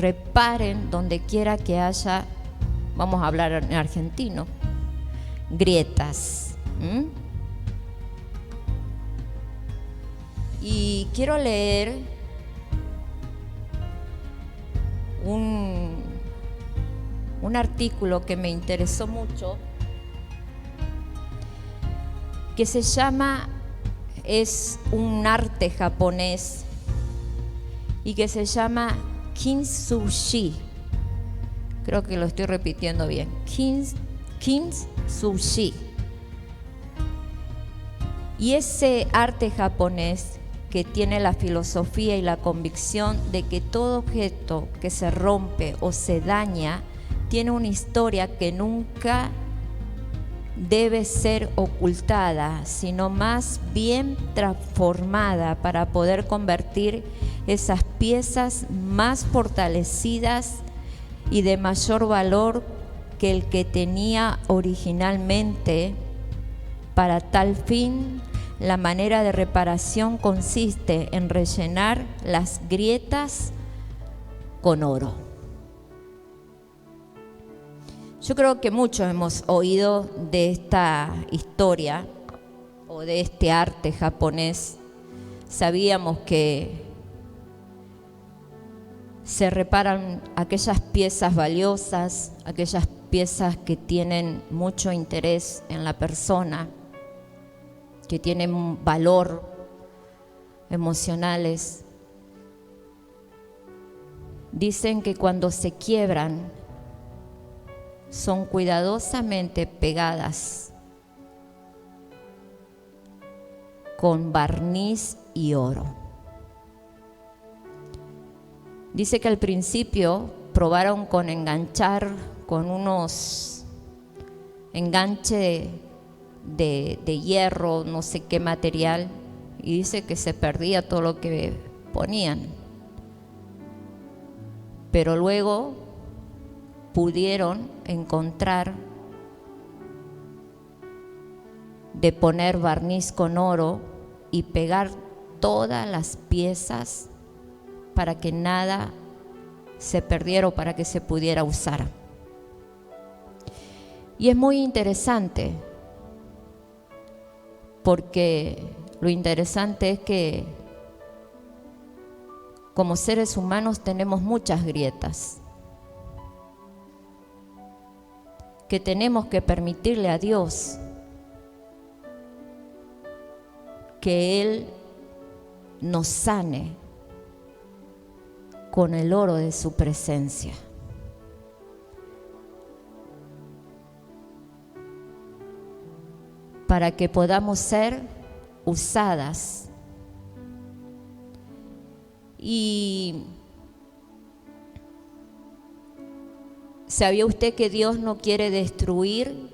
reparen donde quiera que haya, vamos a hablar en argentino, grietas. Y quiero leer un artículo que me interesó mucho, que se llama, es un arte japonés y que se llama Kintsugi. Creo que lo estoy repitiendo bien. Kintsugi. Y ese arte japonés que tiene la filosofía y la convicción de que todo objeto que se rompe o se daña tiene una historia que nunca debe ser ocultada, sino más bien transformada para poder convertir esas piezas más fortalecidas y de mayor valor que el que tenía originalmente. Para tal fin, la manera de reparación consiste en rellenar las grietas con oro. Yo creo que muchos hemos oído de esta historia o de este arte japonés. Sabíamos que se reparan aquellas piezas valiosas, aquellas piezas que tienen mucho interés en la persona, que tienen valor emocionales. Dicen que cuando se quiebran son cuidadosamente pegadas con barniz y oro. Dice que al principio probaron con enganchar con unos enganches de hierro, no sé qué material, y dice que se perdía todo lo que ponían. Pero luego pudieron encontrar de poner barniz con oro y pegar todas las piezas para que nada se perdiera o para que se pudiera usar. Y es muy interesante, porque lo interesante es que como seres humanos tenemos muchas grietas que tenemos que permitirle a Dios que Él nos sane con el oro de su presencia. Para que podamos ser usadas. Y ¿sabía usted que Dios no quiere destruir?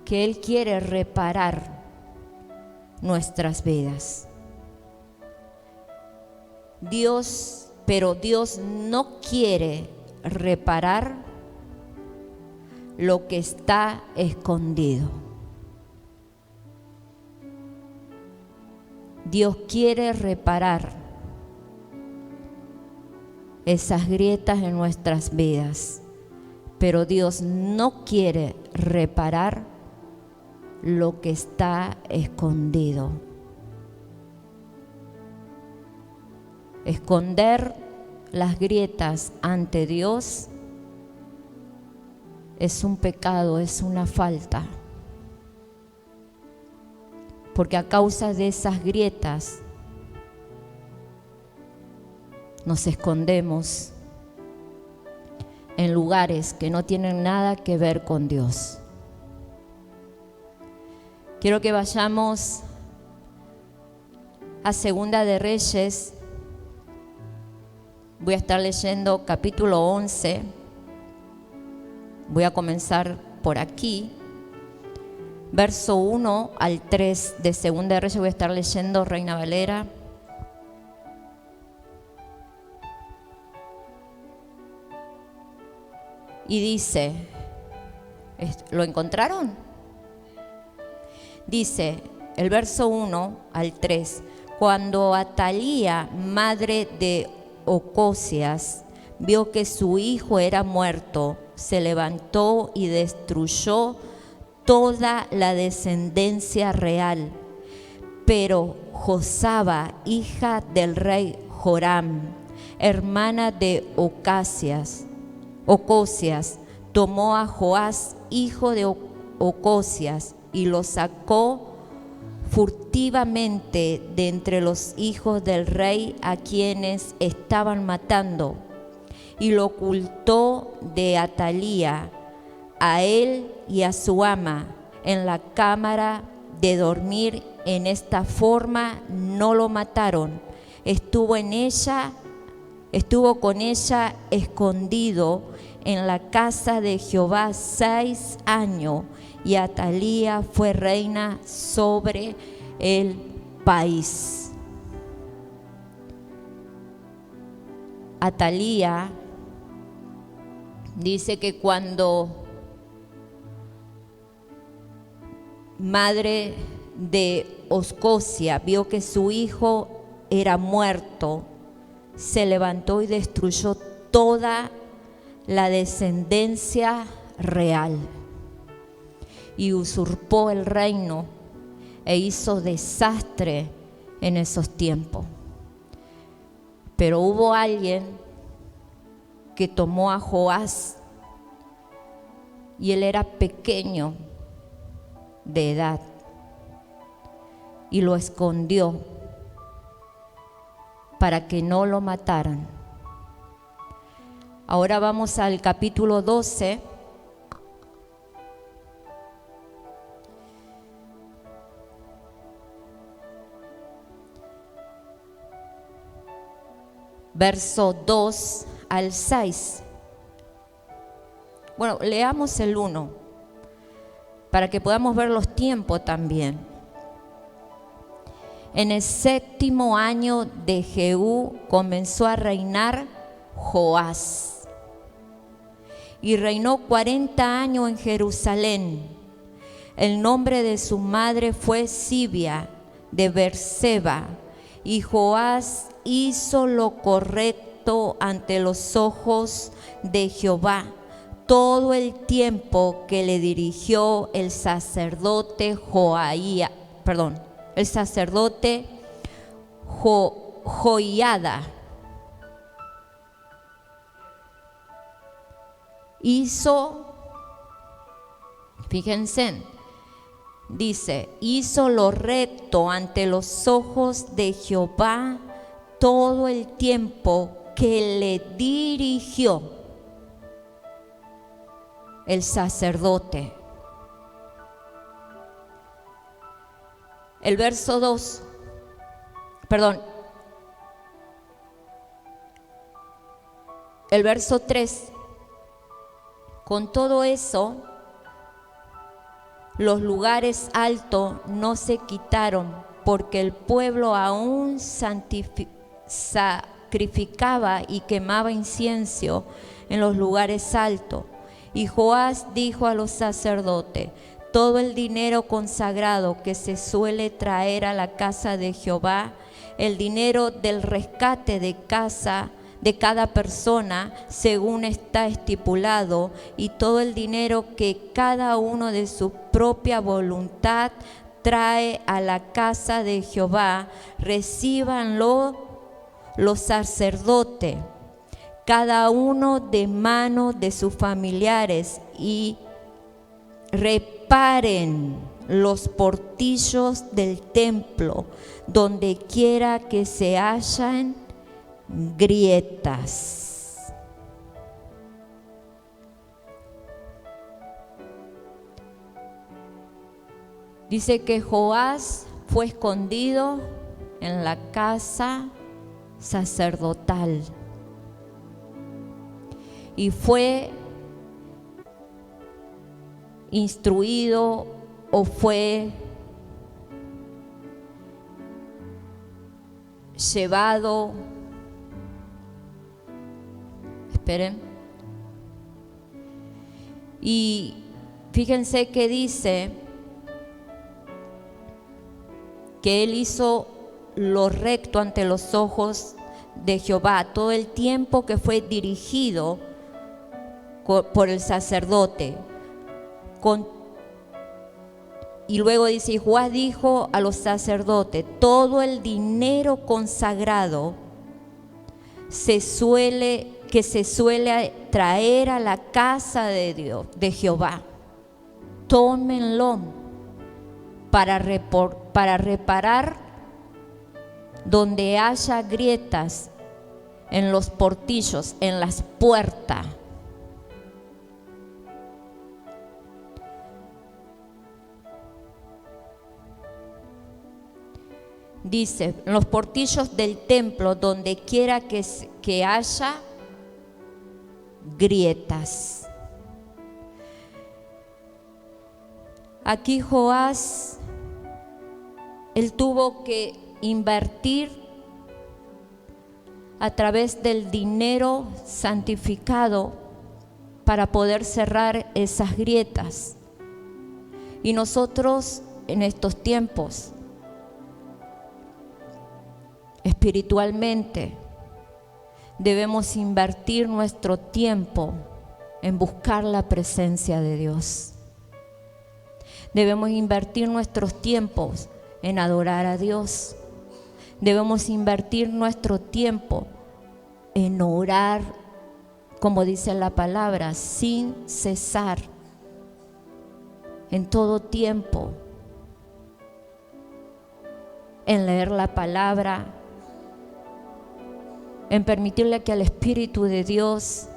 Que Él quiere reparar nuestras vidas. Pero Dios no quiere reparar lo que está escondido. Dios quiere reparar esas grietas en nuestras vidas, pero Dios no quiere reparar lo que está escondido. Esconder las grietas ante Dios es un pecado, es una falta. Porque a causa de esas grietas nos escondemos en lugares que no tienen nada que ver con Dios. Quiero que vayamos a Segunda de Reyes. Voy a estar leyendo capítulo 11. Voy a comenzar por aquí. Verso 1 al 3 de Segunda de Reyes. Voy a estar leyendo Reina Valera. Y dice, ¿lo encontraron? Dice el verso 1 al 3. Cuando Atalía, madre de Ocosias vio que su hijo era muerto, se levantó y destruyó toda la descendencia real. Pero Josaba, hija del rey Joram, hermana de Ocosias, tomó a Joás, hijo de Ocosias, y lo sacó furtivamente de entre los hijos del rey a quienes estaban matando, y lo ocultó de Atalía, a él y a su ama, en la cámara de dormir. En esta forma no lo mataron. Estuvo con ella escondido en la casa de Jehová 6 años, y Atalía fue reina sobre el país. Atalía dice que cuando madre de Ocosía vio que su hijo era muerto, se levantó y destruyó toda la descendencia real y usurpó el reino e hizo desastre en esos tiempos. Pero hubo alguien que tomó a Joás, y él era pequeño de edad, y lo escondió para que no lo mataran. Ahora vamos al capítulo 12. Verso 2 al 6. Bueno, leamos el 1 para que podamos ver los tiempos también. En el 7º año de Jehú comenzó a reinar Joás, y reinó 40 años en Jerusalén. El nombre de su madre fue Sibia de Berseba, y Joás hizo lo correcto ante los ojos de Jehová todo el tiempo que le dirigió el sacerdote Joiada. Hizo lo recto ante los ojos de Jehová todo el tiempo que le dirigió el sacerdote. El verso 2, el verso 3. Con todo eso, los lugares altos no se quitaron, porque el pueblo aún sacrificaba y quemaba incienso en los lugares altos. Y Joás dijo a los sacerdotes: todo el dinero consagrado que se suele traer a la casa de Jehová, el dinero del rescate de cada persona, según está estipulado, y todo el dinero que cada uno de su propia voluntad trae a la casa de Jehová, recíbanlo los sacerdotes, cada uno de mano de sus familiares, y reparen los portillos del templo, donde quiera que se hallen grietas. Dice que Joás fue escondido en la casa sacerdotal y fue instruido o fue llevado. Y fíjense que dice que él hizo lo recto ante los ojos de Jehová, todo el tiempo que fue dirigido por el sacerdote. Y luego dice, Jehová dijo a los sacerdotes, todo el dinero consagrado que se suele traer a la casa de Dios, de Jehová, tómenlo para reparar donde haya grietas en los portillos, en las puertas. Dice, en los portillos del templo, donde quiera que haya grietas. Aquí Joás, él tuvo que invertir a través del dinero santificado para poder cerrar esas grietas. Y nosotros en estos tiempos, espiritualmente, debemos invertir nuestro tiempo en buscar la presencia de Dios. Debemos invertir nuestros tiempos en adorar a Dios. Debemos invertir nuestro tiempo en orar, como dice la palabra, sin cesar, en todo tiempo, en leer la palabra, en permitirle que el Espíritu de Dios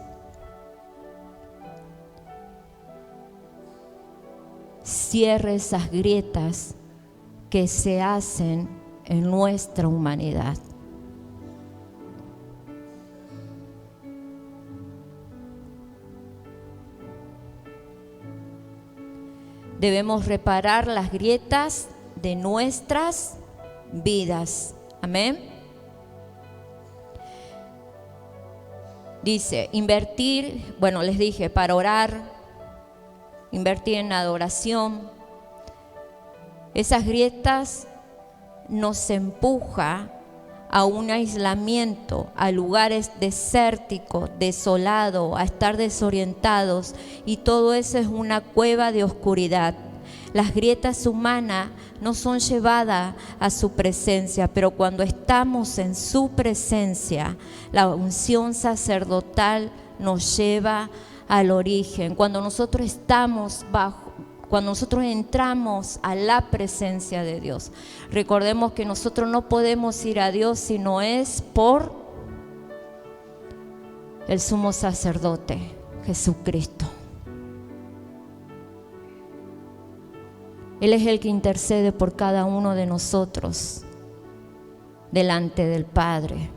cierre esas grietas que se hacen en nuestra humanidad. Debemos reparar las grietas de nuestras vidas. Amén. Dice, invertir, bueno, les dije, para orar, invertir en adoración. Esas grietas nos empuja a un aislamiento, a lugares desérticos, desolados, a estar desorientados, y todo eso es una cueva de oscuridad. Las grietas humanas no son llevadas a su presencia, pero cuando estamos en su presencia, la unción sacerdotal nos lleva al origen. Cuando nosotros entramos a la presencia de Dios, recordemos que nosotros no podemos ir a Dios si no es por el sumo sacerdote, Jesucristo. Él es el que intercede por cada uno de nosotros delante del Padre.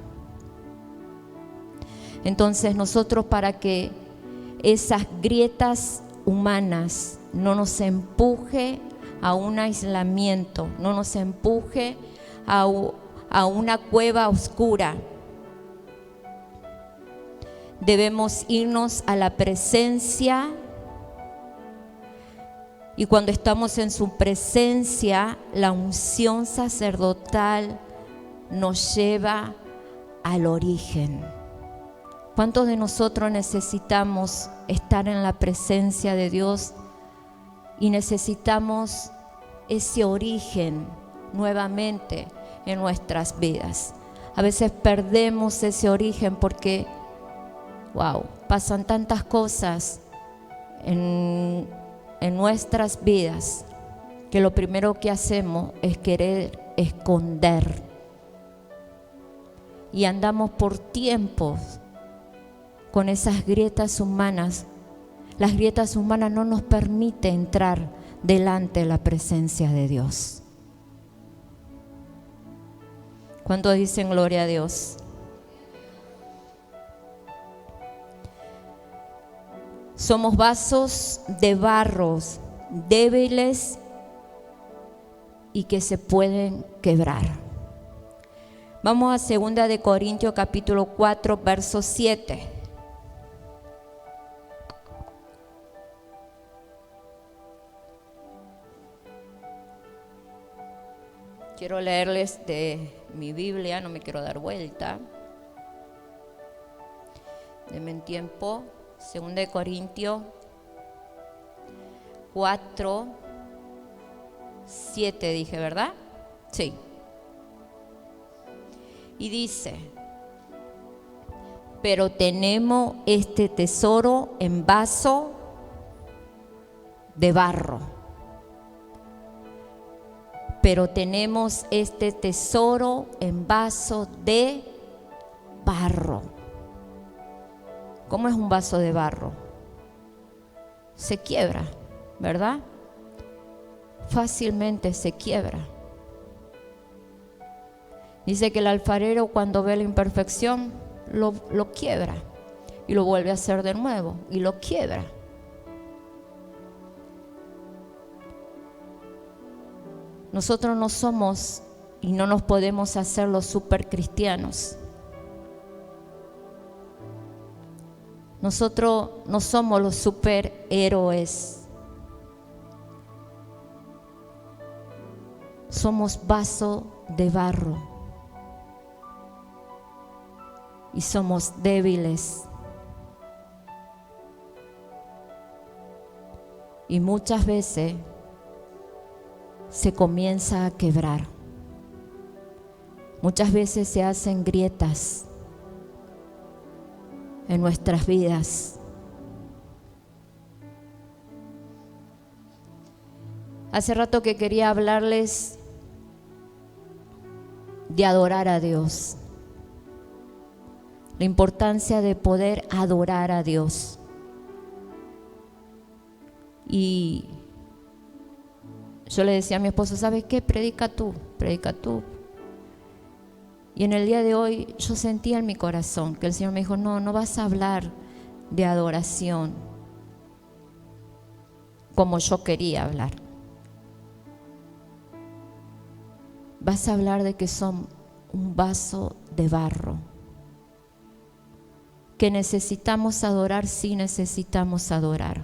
Entonces nosotros, para que esas grietas humanas no nos empuje a un aislamiento, no nos empuje a una cueva oscura, debemos irnos a la presencia. Y cuando estamos en su presencia, la unción sacerdotal nos lleva al origen. ¿Cuántos de nosotros necesitamos estar en la presencia de Dios y necesitamos ese origen nuevamente en nuestras vidas? A veces perdemos ese origen porque, pasan tantas cosas en nuestras vidas que lo primero que hacemos es querer esconder, y andamos por tiempos con esas grietas humanas. Las grietas humanas no nos permiten entrar delante de la presencia de Dios. ¿Cuántos dicen gloria a Dios? Somos vasos de barros débiles y que se pueden quebrar. Vamos a 2 de Corintios capítulo 4, verso 7. Quiero leerles de mi Biblia, no me quiero dar vuelta. Denme un tiempo. 2 de Corintios 4, 7 dije, ¿verdad? Sí. Y dice: pero tenemos este tesoro en vaso de barro. Pero tenemos este tesoro en vaso de barro. ¿Cómo es un vaso de barro? Se quiebra, ¿verdad? Fácilmente se quiebra. Dice que el alfarero, cuando ve la imperfección, lo quiebra y lo vuelve a hacer de nuevo y lo quiebra. Nosotros no somos y no nos podemos hacer los super cristianos. Nosotros no somos los superhéroes. Somos vaso de barro. Y somos débiles. Y muchas veces se comienza a quebrar. Muchas veces se hacen grietas en nuestras vidas. Hace rato que quería hablarles de adorar a Dios. La importancia de poder adorar a Dios. Y yo le decía a mi esposo, ¿sabes qué? Predica tú. Y en el día de hoy yo sentía en mi corazón que el Señor me dijo, no vas a hablar de adoración como yo quería hablar. Vas a hablar de que son un vaso de barro. Que necesitamos adorar, sí necesitamos adorar.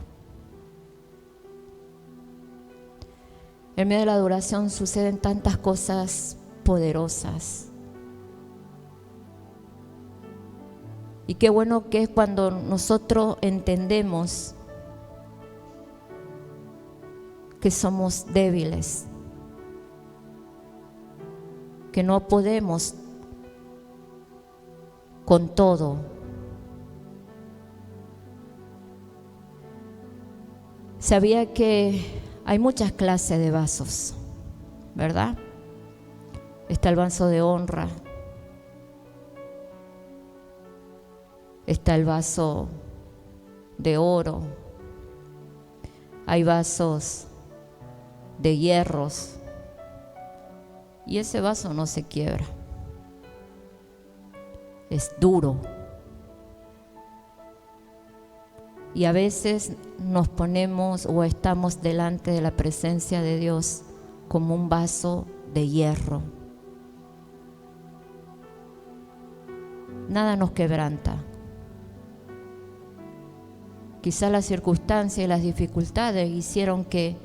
En medio de la adoración suceden tantas cosas poderosas. Y qué bueno que es cuando nosotros entendemos que somos débiles, que no podemos con todo. Sabía que hay muchas clases de vasos, ¿verdad? Está el vaso de honra, está el vaso de oro, hay vasos de hierros y ese vaso no se quiebra, es duro. Y a veces nos ponemos o estamos delante de la presencia de Dios como un vaso de hierro. Nada nos quebranta. Quizás las circunstancias y las dificultades hicieron que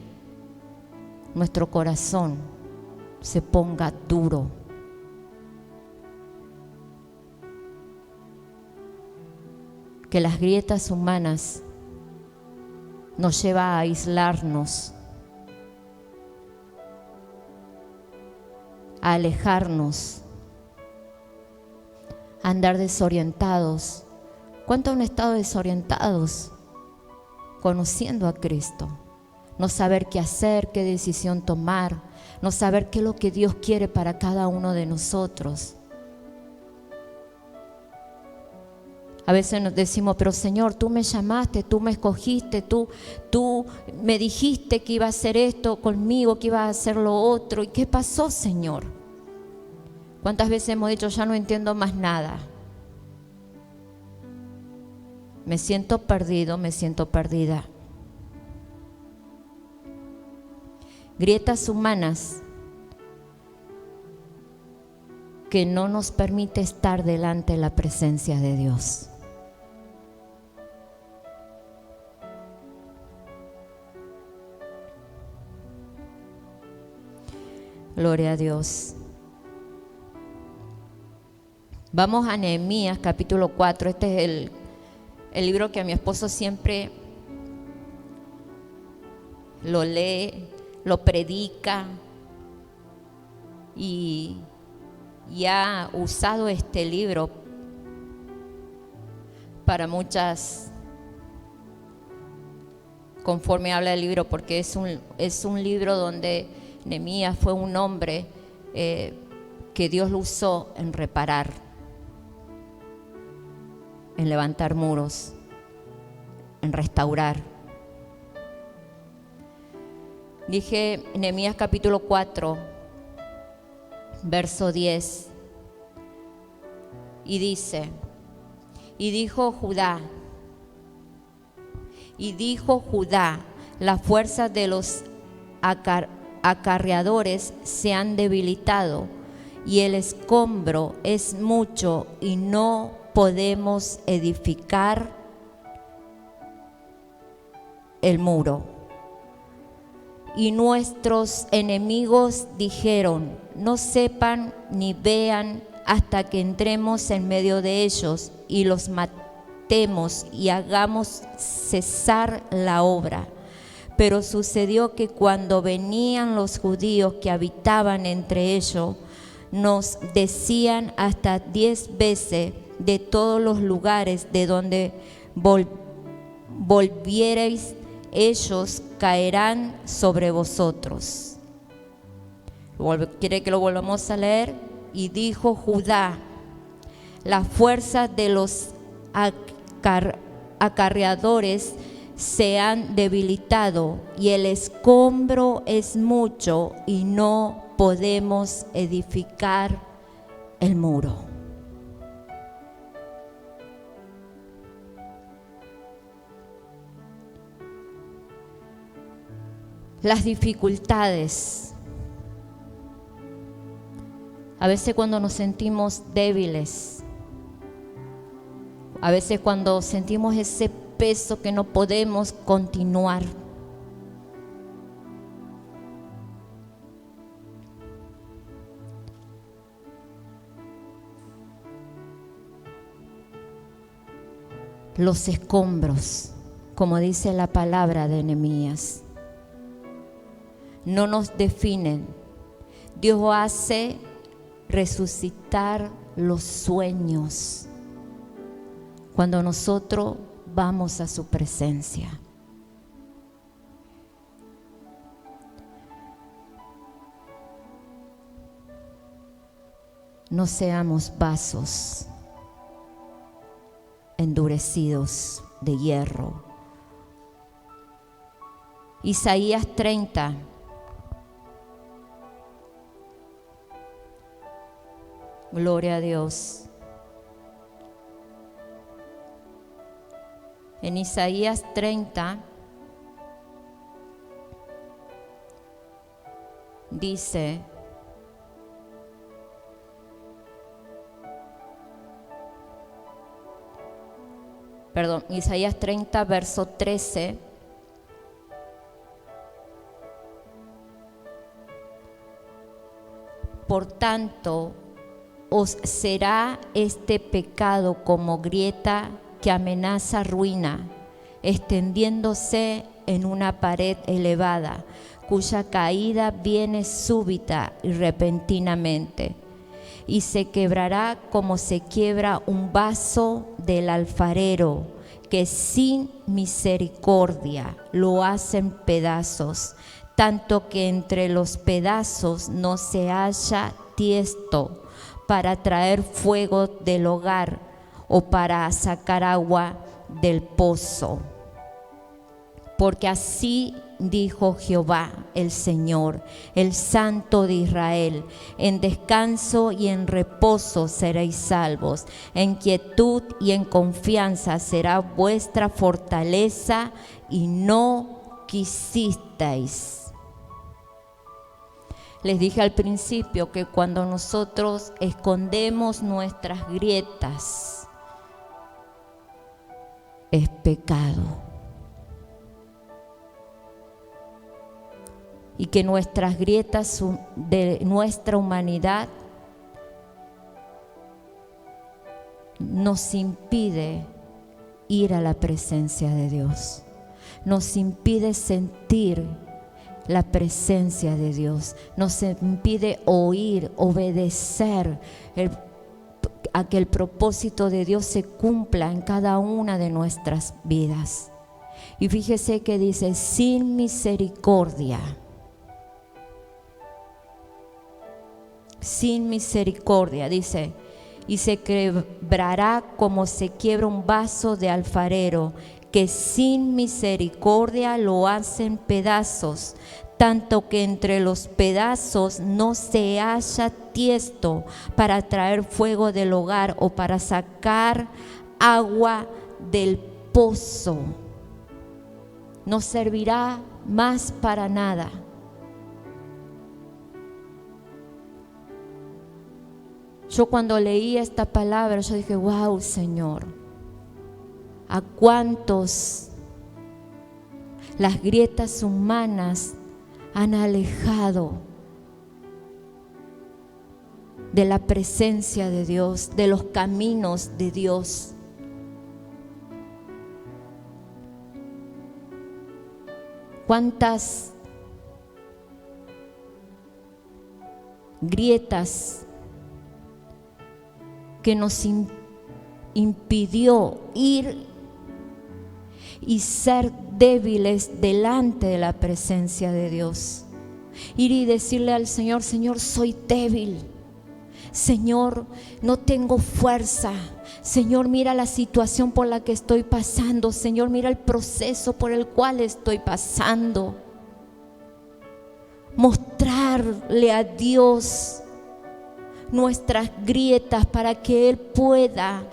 nuestro corazón se ponga duro. Que las grietas humanas nos llevan a aislarnos, a alejarnos, a andar desorientados. ¿Cuántos han estado desorientados conociendo a Cristo? No saber qué hacer, qué decisión tomar, no saber qué es lo que Dios quiere para cada uno de nosotros. A veces nos decimos, pero Señor, tú me llamaste, tú me escogiste, tú me dijiste que iba a hacer esto conmigo, que iba a hacer lo otro. ¿Y qué pasó, Señor? ¿Cuántas veces hemos dicho, ya no entiendo más nada? Me siento perdido, me siento perdida. Grietas humanas que no nos permite estar delante de la presencia de Dios. Gloria a Dios. Vamos a Nehemías capítulo 4. Este es el libro que a mi esposo siempre lo lee, lo predica y ha usado este libro para muchas, conforme habla del libro, porque es un libro donde Nehemías fue un hombre que Dios lo usó en reparar, en levantar muros, en restaurar. Dije Nehemías capítulo 4, verso 10, y dice: y dijo Judá, las fuerzas de los acarreadores se han debilitado, y el escombro es mucho, y no podemos edificar el muro. Y nuestros enemigos dijeron: no sepan ni vean hasta que entremos en medio de ellos y los matemos y hagamos cesar la obra. Pero sucedió que cuando venían los judíos que habitaban entre ellos, nos decían hasta 10 veces: de todos los lugares de donde volviereis, ellos caerán sobre vosotros. ¿Quiere que lo volvamos a leer? Y dijo Judá: las fuerzas de los acarreadores se han debilitado, y el escombro es mucho, y no podemos edificar el muro. Las dificultades. A veces cuando nos sentimos débiles, a veces cuando sentimos ese peso que no podemos continuar. Los escombros, como dice la palabra de Nehemías, no nos definen. Dios hace resucitar los sueños cuando nosotros vamos a su presencia. No seamos vasos endurecidos de hierro. Isaías 30. Gloria a Dios. En Isaías 30 dice: Isaías 30, verso 13. Por tanto, os será este pecado como grieta que amenaza ruina, extendiéndose en una pared elevada, cuya caída viene súbita y repentinamente, y se quebrará como se quiebra un vaso del alfarero, que sin misericordia lo hacen pedazos, tanto que entre los pedazos no se halla tiesto para traer fuego del hogar o para sacar agua del pozo. Porque así dijo Jehová el Señor, el Santo de Israel: en descanso y en reposo seréis salvos, en quietud y en confianza será vuestra fortaleza, y no quisisteis. Les dije al principio que cuando nosotros escondemos nuestras grietas, es pecado. Y que nuestras grietas de nuestra humanidad nos impide ir a la presencia de Dios. Nos impide sentir la presencia de Dios. Nos impide oír, obedecer a que el propósito de Dios se cumpla en cada una de nuestras vidas. Y fíjese que dice, sin misericordia. Sin misericordia, dice, y se quebrará como se quiebra un vaso de alfarero, que sin misericordia lo hacen pedazos, tanto que entre los pedazos no se halla tiesto para traer fuego del hogar o para sacar agua del pozo. No servirá más para nada. Yo cuando leí esta palabra, yo dije, wow, Señor, ¿a cuántos las grietas humanas han alejado de la presencia de Dios, de los caminos de Dios? ¿Cuántas grietas que nos impidió ir y ser débiles delante de la presencia de Dios? Ir y decirle al Señor, Señor, soy débil. Señor, no tengo fuerza. Señor, mira la situación por la que estoy pasando. Señor, mira el proceso por el cual estoy pasando. Mostrarle a Dios nuestras grietas para que Él pueda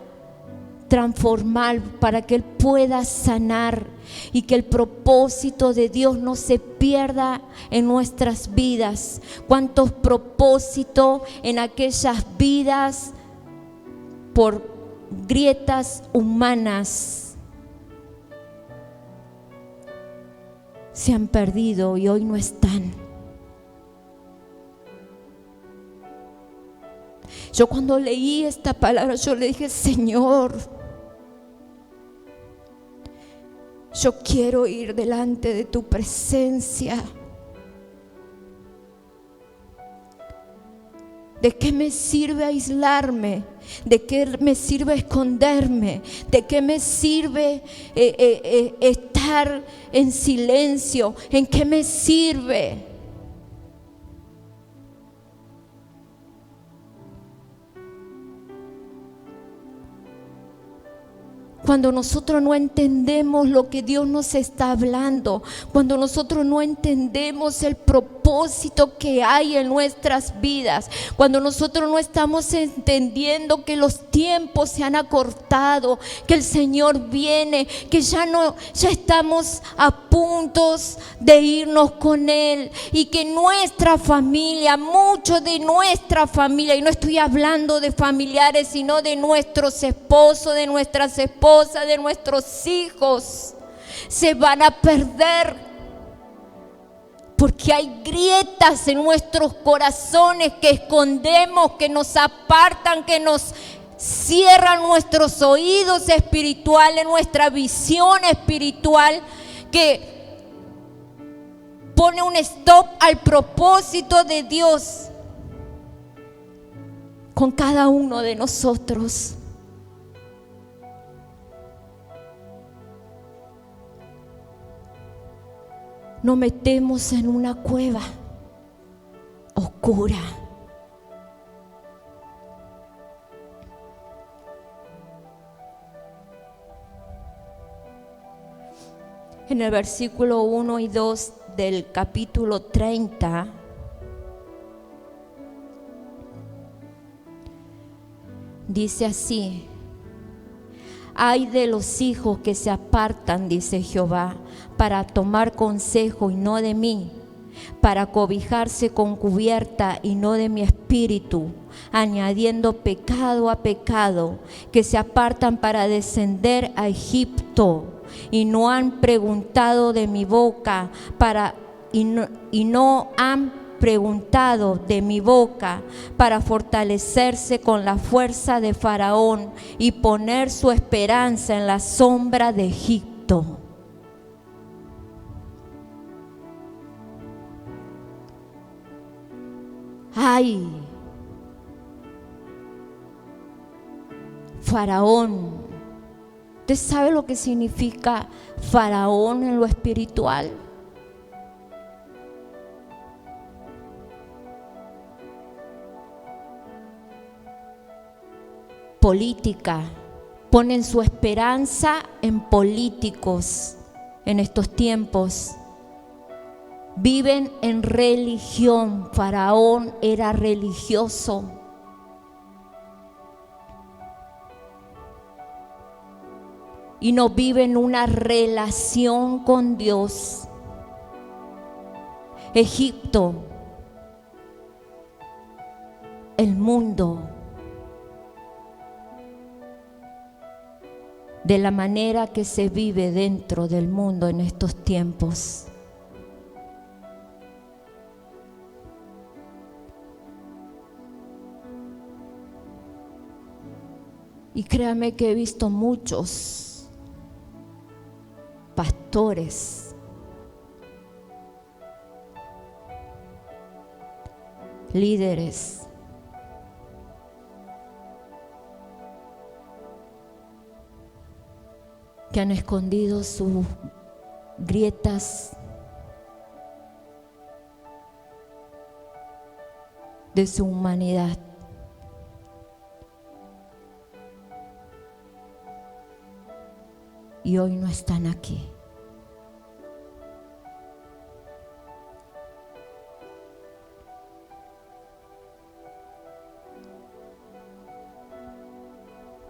transformar, para que Él pueda sanar y que el propósito de Dios no se pierda en nuestras vidas. ¿Cuántos propósitos en aquellas vidas por grietas humanas se han perdido y hoy no están? Yo cuando leí esta palabra, yo le dije, Señor, yo quiero ir delante de tu presencia. ¿De qué me sirve aislarme? ¿De qué me sirve esconderme? ¿De qué me sirve estar en silencio? ¿En qué me sirve? Cuando nosotros no entendemos lo que Dios nos está hablando, cuando nosotros no entendemos el propósito que hay en nuestras vidas, cuando nosotros no estamos entendiendo que los tiempos se han acortado, que el Señor viene, que ya estamos a puntos de irnos con Él y que nuestra familia, muchos de nuestra familia, y no estoy hablando de familiares, sino de nuestros esposos, de nuestras esposas, de nuestros hijos, se van a perder porque hay grietas en nuestros corazones que escondemos, que nos apartan, que nos cierran nuestros oídos espirituales, nuestra visión espiritual, que pone un stop al propósito de Dios con cada uno de nosotros. Nos metemos en una cueva oscura. En el versículo 1 y 2 del capítulo 30, dice así: ay de los hijos que se apartan, dice Jehová, para tomar consejo y no de mí, para cobijarse con cubierta y no de mi espíritu, añadiendo pecado a pecado, que se apartan para descender a Egipto y no han preguntado de mi boca y no han preguntado de mi boca para fortalecerse con la fuerza de Faraón y poner su esperanza en la sombra de Egipto. ¡Ay! Faraón. ¿Usted sabe lo que significa Faraón en lo espiritual? Política. Ponen su esperanza en políticos en estos tiempos. Viven en religión. Faraón era religioso. Y no viven una relación con Dios. Egipto, el mundo, de la manera que se vive dentro del mundo en estos tiempos. Y créame que he visto muchos pastores, líderes, que han escondido sus grietas de su humanidad. Y hoy no están aquí.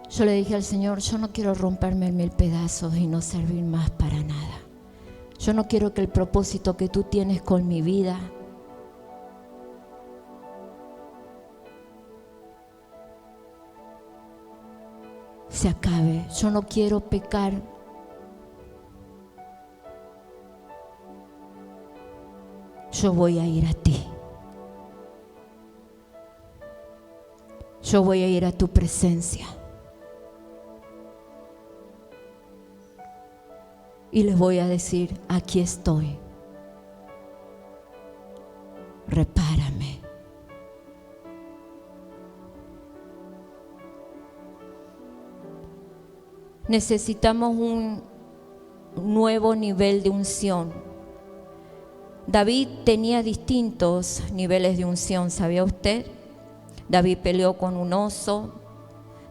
Yo le dije al Señor, yo no quiero romperme en 1000 pedazos y no servir más para nada. Yo no quiero que el propósito que tú tienes con mi vida se acabe. Yo no quiero pecar. Yo voy a ir a ti. Yo voy a ir a tu presencia. Y les voy a decir, aquí estoy. Repárame. Necesitamos un nuevo nivel de unción. David tenía distintos niveles de unción, ¿sabía usted? David peleó con un oso,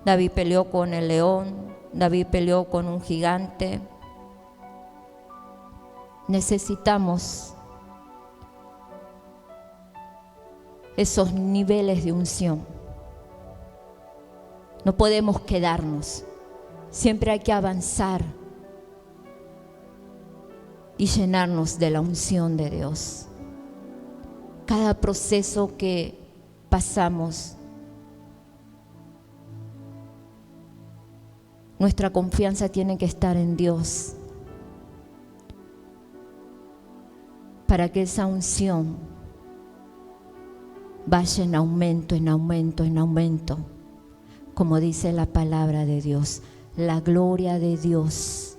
David peleó con el león, David peleó con un gigante. Necesitamos esos niveles de unción. No podemos quedarnos. Siempre hay que avanzar y llenarnos de la unción de Dios. Cada proceso que pasamos, nuestra confianza tiene que estar en Dios para que esa unción vaya en aumento, en aumento, en aumento, como dice la palabra de Dios. La gloria de Dios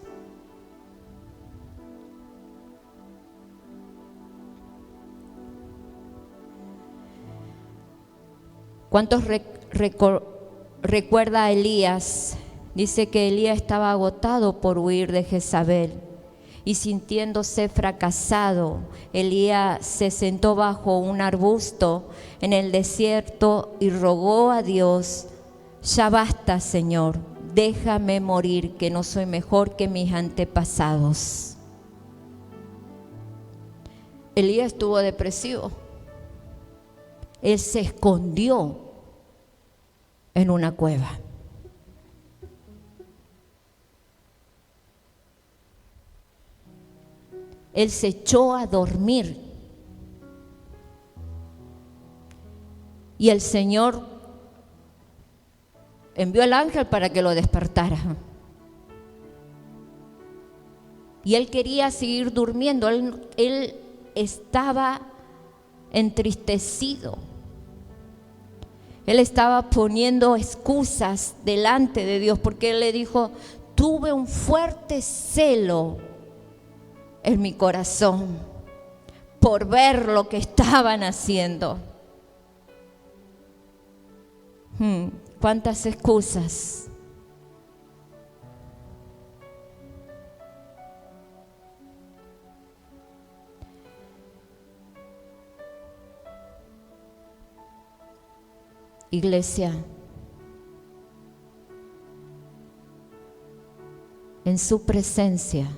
¿cuántos recuerda a Elías? Dice que Elías estaba agotado por huir de Jezabel y sintiéndose fracasado, Elías se sentó bajo un arbusto en el desierto y rogó a Dios: ya basta, Señor, déjame morir, que no soy mejor que mis antepasados. Elías estuvo depresivo. Él se escondió en una cueva. Él se echó a dormir. Y el Señor envió al ángel para que lo despertara. Y él quería seguir durmiendo. Él estaba entristecido. Él estaba poniendo excusas delante de Dios porque él le dijo: tuve un fuerte celo en mi corazón por ver lo que estaban haciendo. ¿Cuántas excusas? Iglesia, en su presencia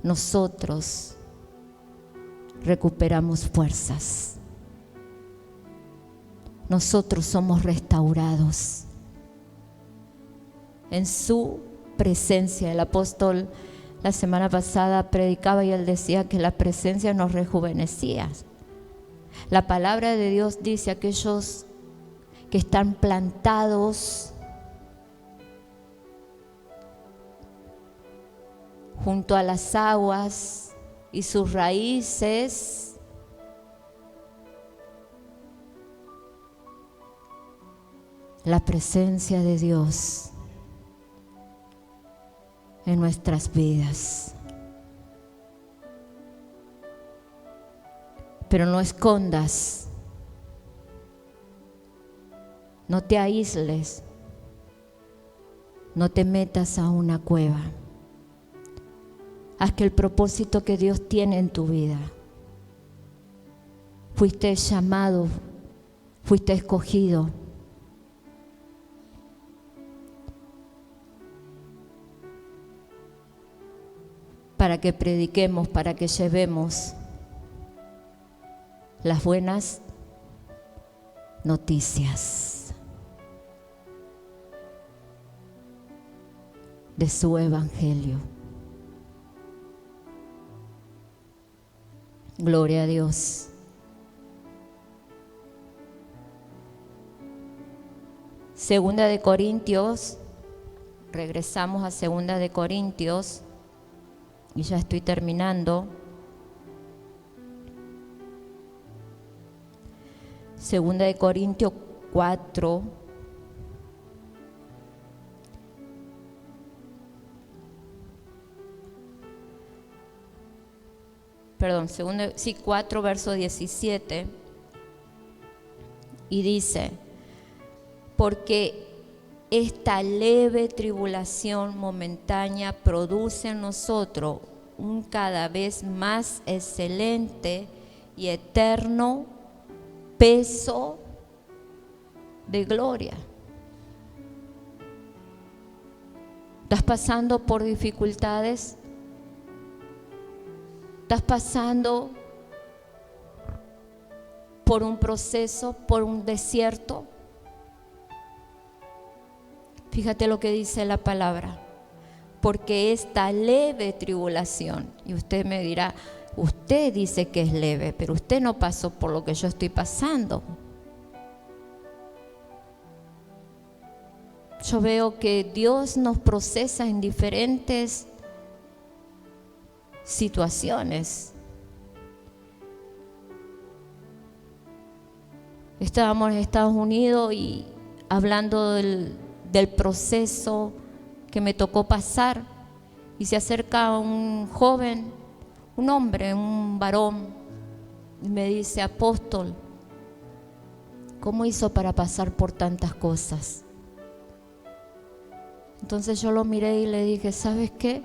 nosotros recuperamos fuerzas. Nosotros somos restaurados. En su presencia, el apóstol la semana pasada predicaba y él decía que la presencia nos rejuvenecía. La palabra de Dios dice: aquellos que están plantados junto a las aguas y sus raíces la presencia de Dios en nuestras vidas. Pero no escondas, no te aísles, no te metas a una cueva. Haz que el propósito que Dios tiene en tu vida. Fuiste llamado, fuiste escogido. Para que prediquemos, para que llevemos las buenas noticias de su evangelio. Gloria a Dios. Segunda de Corintios, regresamos a Segunda de Corintios y ya estoy terminando. Segunda de Corintios 4, perdón, 4, verso 17, y dice: porque esta leve tribulación momentánea produce en nosotros un cada vez más excelente y eterno peso de gloria. ¿Estás pasando por dificultades? ¿Estás pasando por un proceso, por un desierto? Fíjate lo que dice la palabra: porque esta leve tribulación, y usted me dirá, usted dice que es leve, pero usted no pasó por lo que yo estoy pasando. Yo veo que Dios nos procesa en diferentes situaciones. Estábamos en Estados Unidos y hablando del proceso que me tocó pasar, y se acerca un joven, un hombre, un varón, y me dice: apóstol, ¿cómo hizo para pasar por tantas cosas? Entonces yo lo miré y le dije: ¿sabes qué?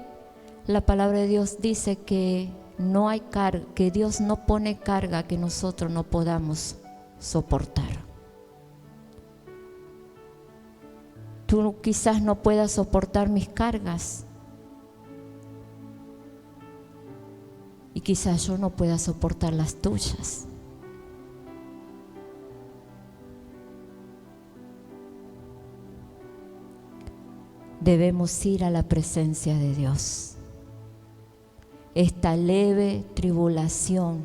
La palabra de Dios dice que no hay carga, que Dios no pone carga que nosotros no podamos soportar. Tú quizás no puedas soportar mis cargas, y quizás yo no pueda soportar las tuyas. Debemos ir a la presencia de Dios. Esta leve tribulación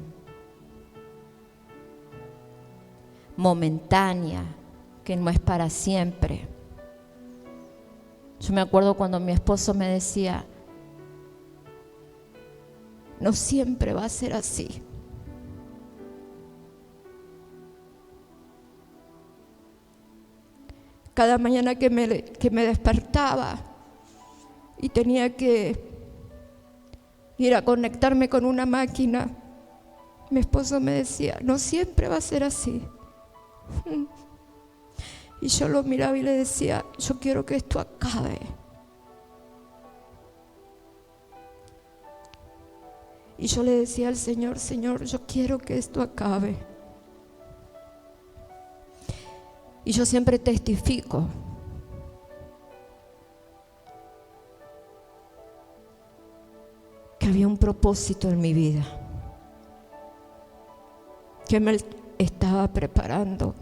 momentánea, que no es para siempre. Yo me acuerdo cuando mi esposo me decía: no siempre va a ser así. Cada mañana que me despertaba y tenía que ir a conectarme con una máquina, mi esposo me decía, no siempre va a ser así. Y yo lo miraba y le decía, yo quiero que esto acabe. Y yo le decía al Señor, Señor, yo quiero que esto acabe. Y yo siempre testifico que había un propósito en mi vida, que me estaba preparando.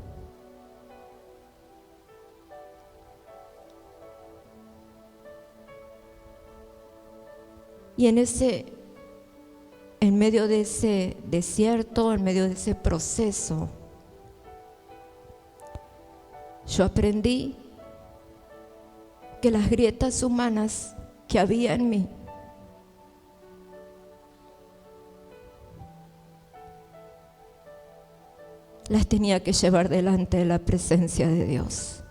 Y en medio de ese desierto, en medio de ese proceso, yo aprendí que las grietas humanas que había en mí las tenía que llevar delante de la presencia de Dios.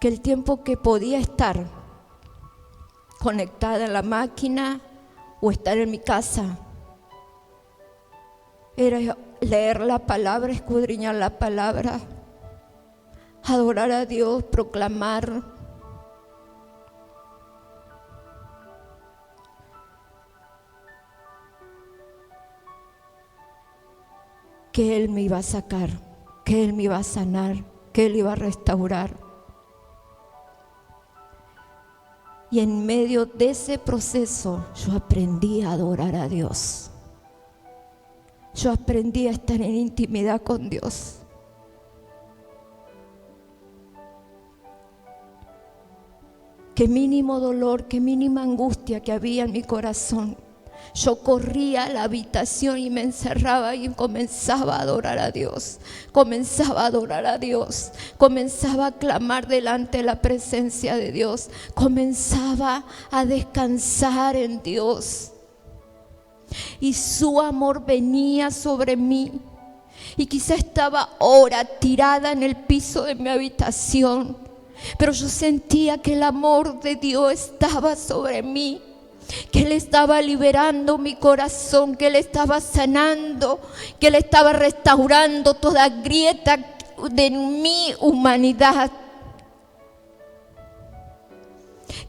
Que el tiempo que podía estar conectada en la máquina o estar en mi casa era leer la palabra, escudriñar la palabra, adorar a Dios, proclamar. Que Él me iba a sacar, que Él me iba a sanar, que Él iba a restaurar. Y en medio de ese proceso yo aprendí a adorar a Dios. Yo aprendí a estar en intimidad con Dios. Qué mínimo dolor, qué mínima angustia que había en mi corazón. Yo corría a la habitación y me encerraba y comenzaba a adorar a Dios. Comenzaba a adorar a Dios. Comenzaba a clamar delante de la presencia de Dios. Comenzaba a descansar en Dios. Y su amor venía sobre mí. Y quizá estaba ahora tirada en el piso de mi habitación, pero yo sentía que el amor de Dios estaba sobre mí, que Él estaba liberando mi corazón, que Él estaba sanando, que Él estaba restaurando toda grieta de mi humanidad,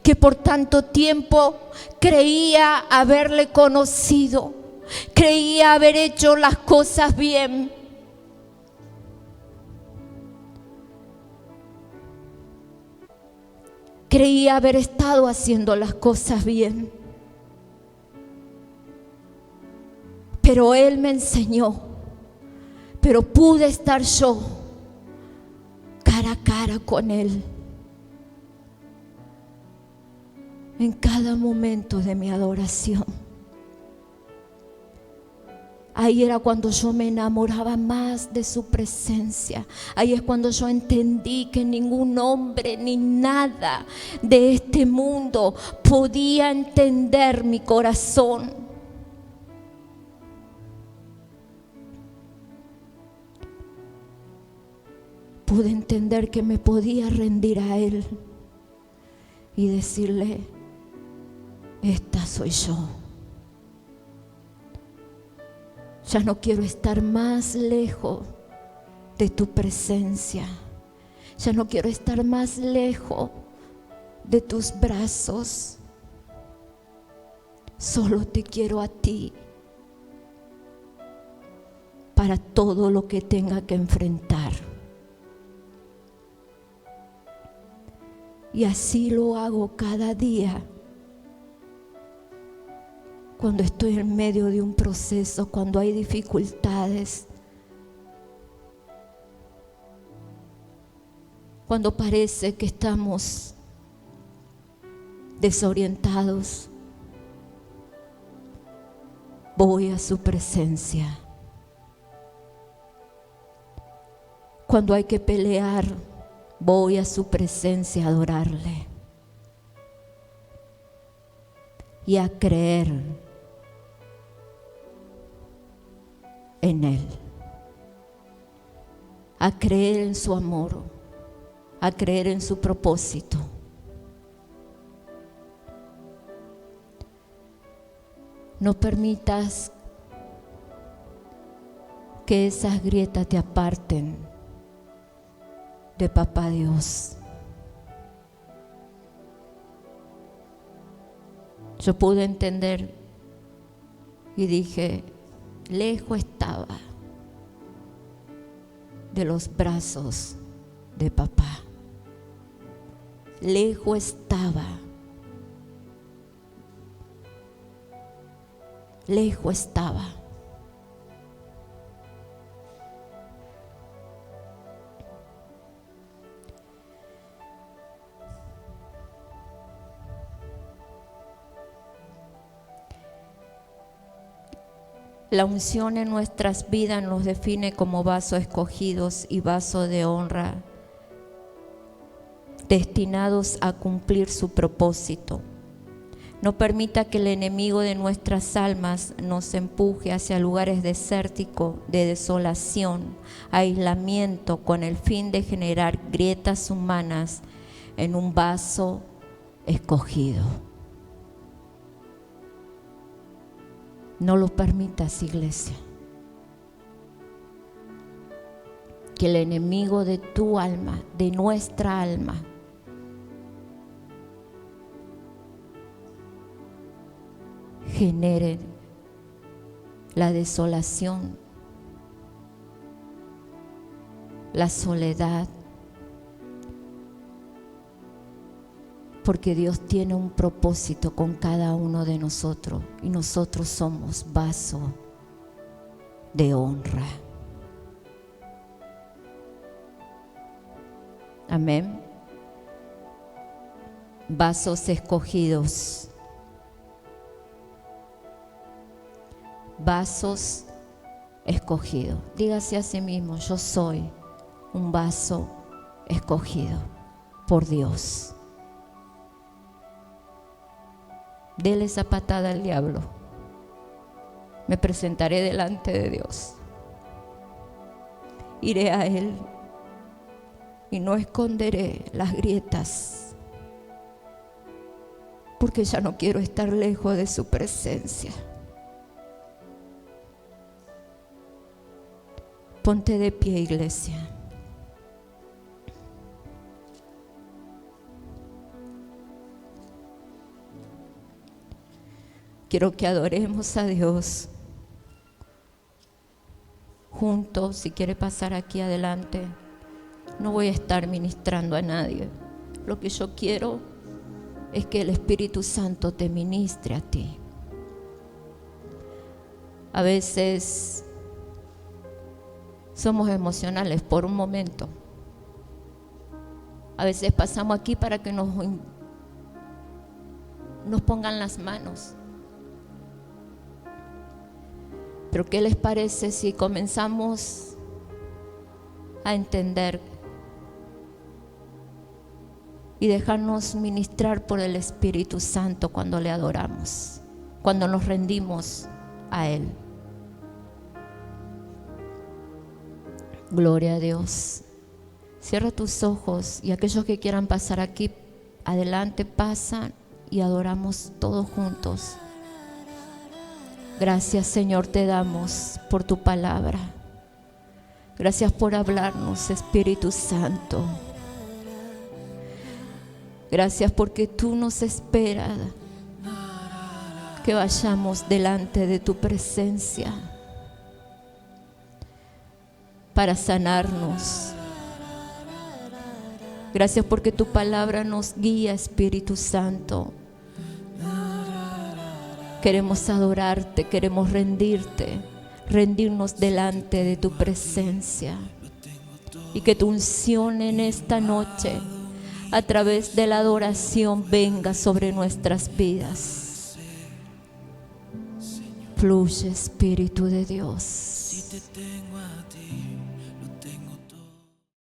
que por tanto tiempo creía haberle conocido, creía haber hecho las cosas bien. Creía haber estado haciendo las cosas bien. Pero Él me enseñó, pero pude estar yo cara a cara con Él en cada momento de mi adoración. Ahí era cuando yo me enamoraba más de su presencia. Ahí es cuando yo entendí que ningún hombre ni nada de este mundo podía entender mi corazón. Pude entender que me podía rendir a Él y decirle: esta soy yo. Ya no quiero estar más lejos de tu presencia. Ya no quiero estar más lejos de tus brazos. Solo te quiero a ti para todo lo que tenga que enfrentar. Y así lo hago cada día. Cuando estoy en medio de un proceso, cuando hay dificultades, cuando parece que estamos desorientados, voy a su presencia. Cuando hay que pelear, voy a su presencia a adorarle y a creer en Él, a creer en su amor, a creer en su propósito. No permitas que esas grietas te aparten de Papá Dios. Yo pude entender y dije, lejos estaba de los brazos de papá. Lejos estaba. Lejos estaba. La unción en nuestras vidas nos define como vasos escogidos y vasos de honra, destinados a cumplir su propósito. No permita que el enemigo de nuestras almas nos empuje hacia lugares desérticos de desolación, aislamiento, con el fin de generar grietas humanas en un vaso escogido. No lo permitas, iglesia. Que el enemigo de tu alma, de nuestra alma, genere la desolación, la soledad, porque Dios tiene un propósito con cada uno de nosotros y nosotros somos vaso de honra. Amén. Vasos escogidos. Vasos escogidos. Dígase a sí mismo, yo soy un vaso escogido por Dios. Dele esa patada al diablo. Me presentaré delante de Dios. Iré a Él y no esconderé las grietas, porque ya no quiero estar lejos de su presencia. Ponte de pie, iglesia. Quiero que adoremos a Dios juntos. Si quiere pasar aquí adelante, no voy a estar ministrando a nadie. Lo que yo quiero es que el Espíritu Santo te ministre a ti. A veces somos emocionales por un momento. A veces pasamos aquí para que nos pongan las manos. Pero ¿qué les parece si comenzamos a entender y dejarnos ministrar por el Espíritu Santo cuando le adoramos, cuando nos rendimos a Él? Gloria a Dios. Cierra tus ojos y aquellos que quieran pasar aquí adelante pasan y adoramos todos juntos. Gracias, Señor, te damos por tu palabra. Gracias por hablarnos, Espíritu Santo. Gracias porque tú nos esperas que vayamos delante de tu presencia para sanarnos. Gracias porque tu palabra nos guía, Espíritu Santo. Queremos adorarte, queremos rendirnos delante de tu presencia. Y que tu unción en esta noche, a través de la adoración, venga sobre nuestras vidas. Fluye, Espíritu de Dios. Si te tengo a ti,